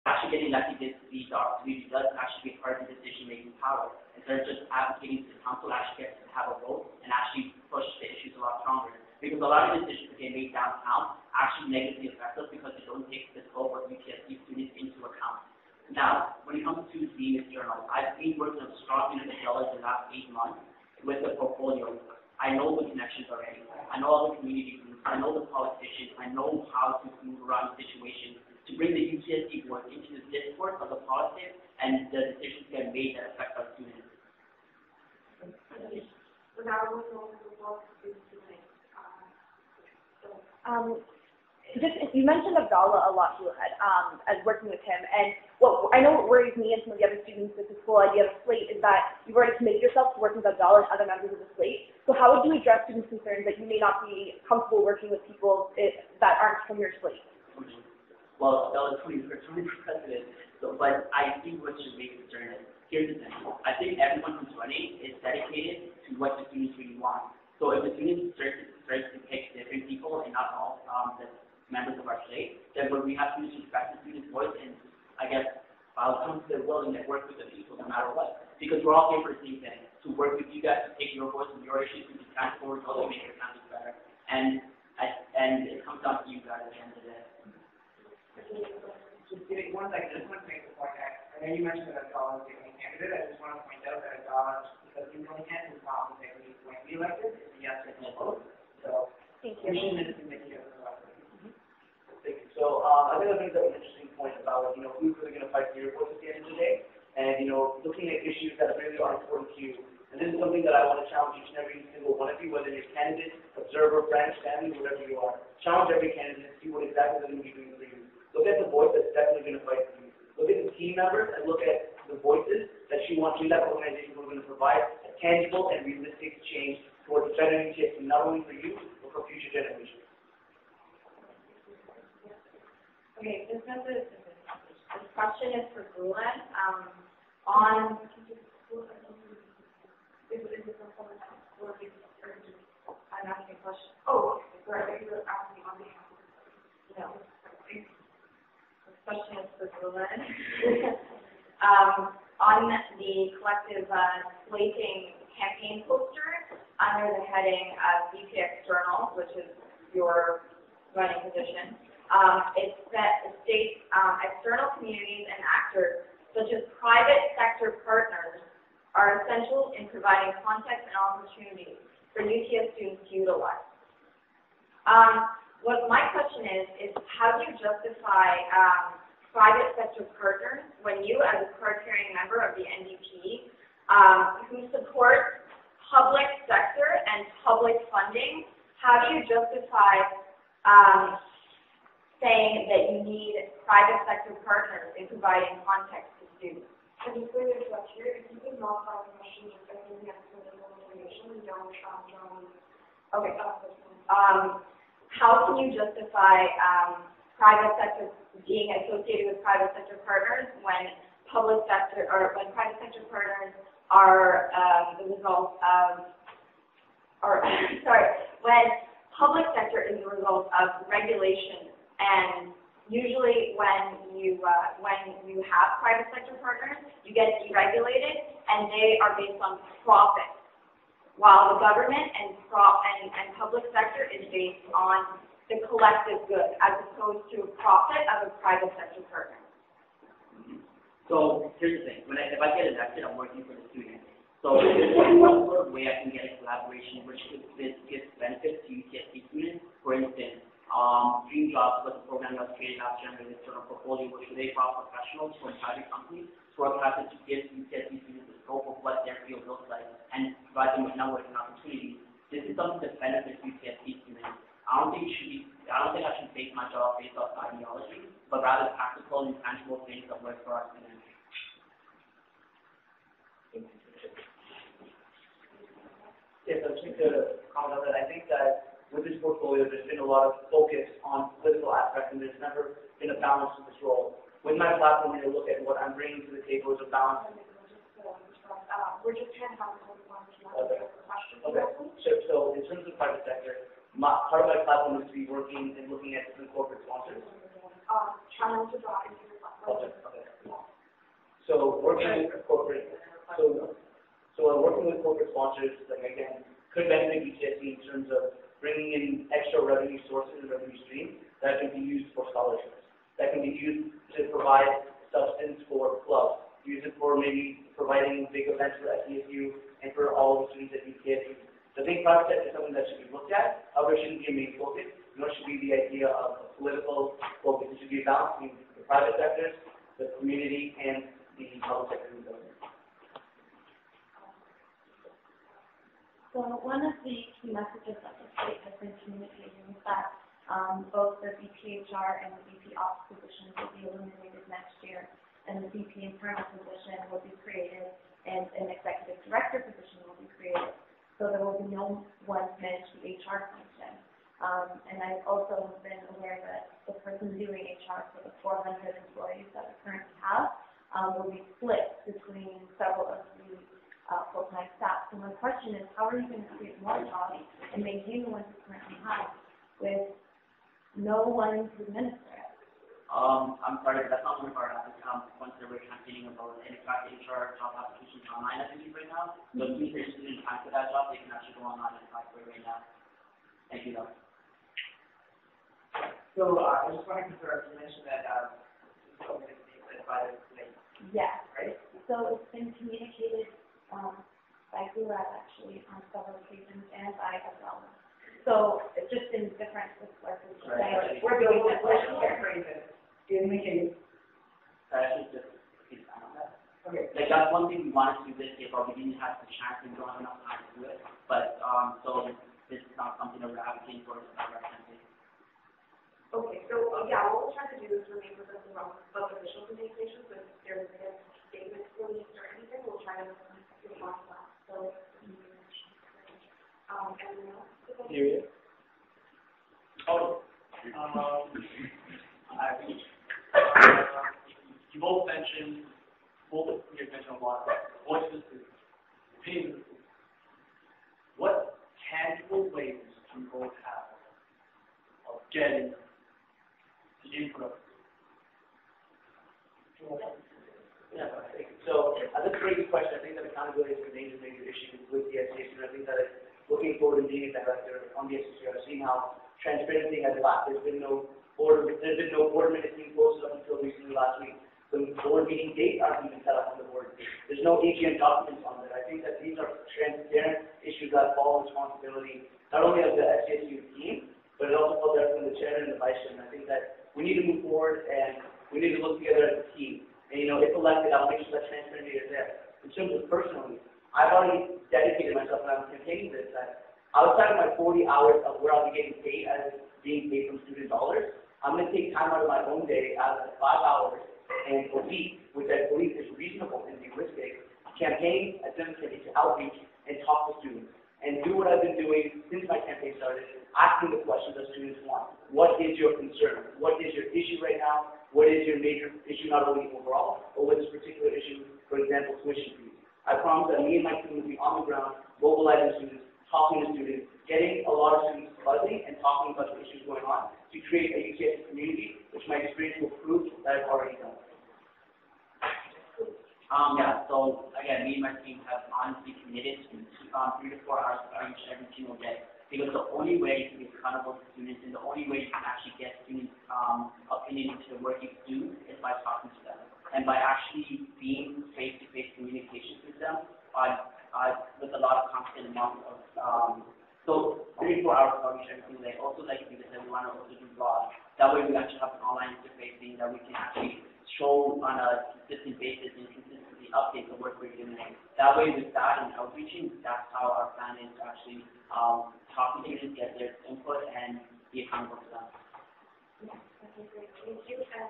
actually getting elected gives the opportunity does actually be part of the decision-making power. Instead of just advocating to the council, actually gets to have a vote and actually push the issues a lot stronger. Because a lot of decisions that get made downtown actually negatively affect us because they don't take the scope of UTSC students into account. Now, when it comes to being a journalist, I've been working on strong unit dollars the last 8 months with the portfolio. I know the connections already. I know all the community groups. I know the politicians. I know how to move around situations to bring the UTSC board into the discourse of the politics and the decisions get made that affect our students. You mentioned Abdallah a lot, Juliet, as working with him, and what I know what worries me and some of the other students with this whole idea of slate is that you've already committed yourself to working with Abdallah and other members of the slate. So how would you address students' concerns that you may not be comfortable working with people that aren't from your slate? Well, Abdallah is 20 president, but I think what should be concerned is, here's the thing. I think everyone who's running is dedicated to what the students really want. So if the students start to pick different people and not all the members of our slate, then we have to respect the students' voice and, I guess, come to their will and work with the people no matter what. Because we're all here for the same thing, to work with you guys, to take your voice and your issues to be transported to make your campus better. And it comes down to you guys at the end of the day. Just giving one second, I just want to make the point that I know you mentioned that Abdallah is the only candidate. I just want to point out that Abdallah, because he's the only candidate, is not going to be elected. It's a yes or no vote. So, thank you. So I think that was an interesting point about, who's really going to fight for your voice at the end of the day, and, looking at issues that really are important to you. And this is something that I want to challenge each and every single one of you, whether you're candidate, observer, branch, family, whatever you are. Challenge every candidate to see what exactly they're going to be doing for you. Look at the voice that's definitely going to fight for you. Look at the team members and look at the voices that you want in that organization who are going to provide a tangible and realistic change towards a better UTSC, not only for you, but for future generations. Okay, this question is for Gulen. I'm asking a question. Oh, right, you're asking on behalf of, no. This question is for Gulen. On the collective slating campaign poster, under the heading of VP External, which is your running position, it states external communities and actors, such as private sector partners, are essential in providing context and opportunities for UTS students to utilize. What my question is how do you justify private sector partners when you, as a card-carrying member of the NDP, who supports public sector and public funding, how do you justify saying that you need private sector partners in providing context to students? To be clear, if you could modify the question, just I think we have some information, we don't okay. How can you justify private sector being associated with private sector partners when public sector or when private sector partners are the result of, when public sector is the result of regulation? And usually when you have private sector partners, you get deregulated, and they are based on profit, while the government and public sector is based on the collective good, as opposed to profit of a private sector partner. So here's the thing: if I get elected, I'm working for the students. So there's one sort of way I can get a collaboration which gives benefits to UTSC students. For instance, Dream Jobs was a program that was created last year under the external portfolio, which they brought professionals from private companies to work classes to give UTSC students the scope of what their field looks like and provide them with networking opportunities. This is something that benefits UTSC students. I don't think I should base my job based off ideology, but rather practical and tangible things that work for our students. Yes, I just need to comment on that. I think that with this portfolio, there's been a lot of focus on political aspects, and there's never been a balance to this role. With my platform, when you look at what I'm bringing to the table is a balance. We're just trying to have a question. Okay. So in terms of private sector, part of my platform is to be working and looking at different corporate sponsors. Trying to draw into your platform. Okay. So working with corporate, working with corporate sponsors, like again, could benefit UTSC in terms of bringing in extra revenue sources and revenue streams that can be used for scholarships, that can be used to provide substance for clubs, use it for maybe providing big events for SCSU and for all the students at UTSC. So I think private sector is something that should be looked at. However, it shouldn't be a main focus. Nor should be the idea of a political focus. It should be a balance between the private sector, the community, and the public sector of the government. So one of the key messages that the state has been communicating is that both the VPHR and the VP Ops positions will be eliminated next year, and the VP Internal position will be created, and an executive director position will be created. So there will be no one to manage the HR function. And I've also been aware that the person doing HR for the 400 employees that we currently have will be split between several of the full-time staff. So my question is, how are you going to create more jobs and maintain the ones you currently have with no one to administer it? I'm sorry, but that's not one of our ones that we're campaigning about. And in fact, HR job applications online, I believe, right now. So if you're interested in applying for that job, they can actually go online and apply for it right now. Thank you, though. So I just want to confirm, you mentioned that by the link. Yes. Right? So it's been communicated by Gurad actually on several occasions and by Abdullah. So it's just in different places. Right. We're doing it. In the case. That is just on that. Okay. Like that's one thing we wanted to do this year, but we didn't have the chance and don't have enough time to do it. But so this is not something that we're advocating for. It's not our campaign. Okay, so yeah, what we're trying to do is remain with us around above official communications. If there's a statement released or anything, we'll try to get it off that. So, anything else? Period. Oh, you both mentioned a lot of voices, opinions. What tangible ways do you both have of getting the input? Yeah, so that's a great question. I think that accountability is a major issue with the SCSU, and I think that looking forward to being a director on the SCSU, I've seen how transparency has lacked. There's been no board minutes being posted up until recently last week. The board meeting dates aren't even set up on the board. There's no AGM documents on there. I think that these are transparent issues that fall responsibility not only of the SCSU team, but it also falls out from the chair and the vice chair. And I think that we need to move forward and we need to look together as a team. And if elected, I'll make sure that transparency is there. In terms of personally, I've already dedicated myself, and I'm campaigning this, that outside of my 40 hours of where I'll be getting paid as being paid from student dollars, I'm going to take time out of my own day out of 5 hours and a week, which I believe is reasonable and realistic, campaign, attempting to outreach and talk to students. And do what I've been doing since my campaign started, asking the questions that students want. What is your concern? What is your issue right now? What is your major issue, not only overall, but with this particular issue, for example, tuition fees? I promise that me and my team will be on the ground, mobilizing students, talking to students, getting a lot of students buzzing and talking about the issues going on to create a UTSC community, which my experience will prove that I've already done. Yeah, so again, me and my team have honestly committed to 3 to 4 hours of outreach every single day. Because the only way to be accountable to students and the only way you can actually get students' opinion into the work you do is by talking to them. And by actually being face-to-face communications with them with a lot of constant amount of, so 3 to 4 hours of outreach every single day. Also, like you said, we want to also do blogs. That way we actually have an online interfacing that we can actually show on a consistent basis and consistently update the work we're doing. That way with that and outreaching, that's how our plan is to actually talk to students, get their input, and be accountable to them. Yeah, okay, great. Thank you. And